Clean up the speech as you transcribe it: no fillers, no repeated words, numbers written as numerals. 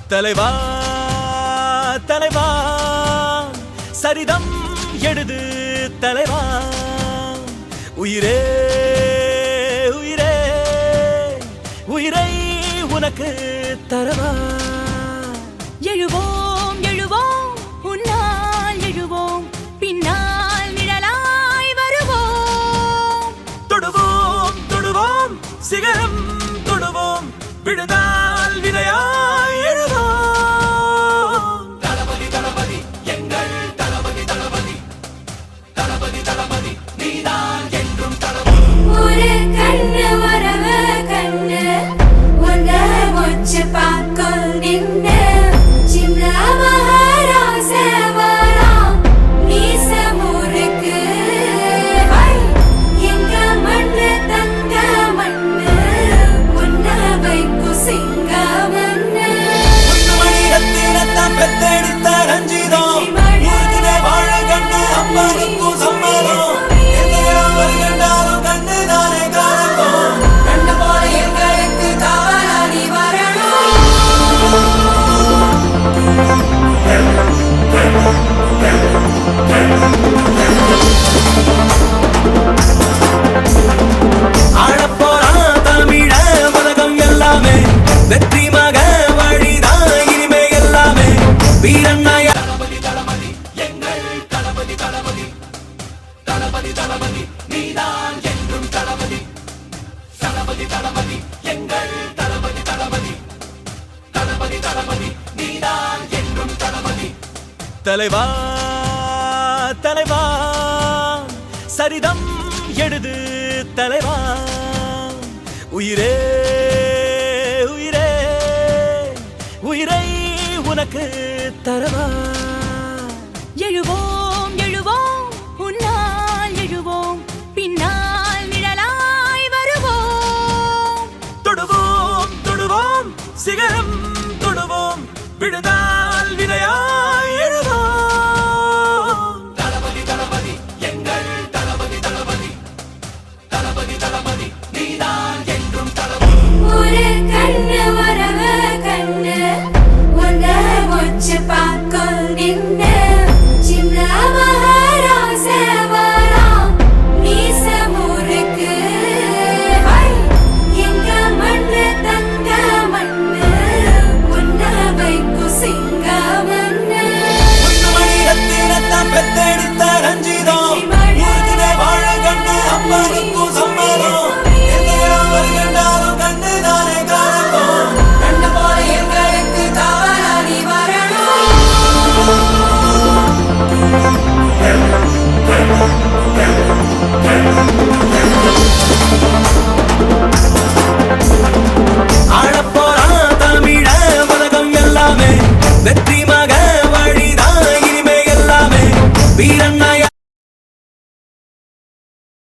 தலைவா தலைவா சரிதம் எழுது தலைவா உயிரே உயிரே உயிரை உனக்கு தரவா எழுவோம் எழுவோம் உன்னால் எழுவோம் பின்னால் நிழலாய் வருவோம் தொடுவோம் தொடுவோம் சிகரம் தொடுவோம் விடுதால் விதையாய் எழுவோம் தளபதி தளபதி எங்கள் தளபதி தளபதி தளபதி தளபதி நீதான் என்றும் தளபதி ஒரு கண்ணு வரவ கண்ணு உன்ன முச்சு பார்க்கல் நின்று சின்ன மகாராசவரா மீச முறுக்கு எங்க மண்ணு தங்க மண்ணு உன்ன வைக்கு சிங்க மண்ணு மணிரத்தினத்தான் பெத்தெடுத்த ரஞ்சிதம் ஊருக்குனே வாழ கண்ணு அம்மாவுக்கும் சம்மதம் எங்கேயும் வருகின்றாலும் கண்ணு தானே காரணம் கண்ணு போல எங்களுக்கு காவலாளி வரணும் ஆளப்போறான் தமிழ உலகம் எல்லாமே வெற்றி மக வழிதான் இனிமே எல்லாமே வீரண்ணாய தளபதி தளபதி எங்கள் தளபதி தளபதி தளபதி தளபதி நீதான் என்றும் தளபதி தளபதி தளபதி எங்கள் தளபதி தளபதி தளபதி தளபதி நீதான் என்றும் தளபதி தலைவா தலைவா சரிதம் எழுது தலைவா உயிரே உயிரே உயிரை உனக்கு தரவா எழுவோம் எழுவோம் உன்னால் எழுவோம் பின்னால் நிழலாய் வருவோம் தொடுவோம் தொடுவோம் சிகரம் தொடுவோம் விடுதா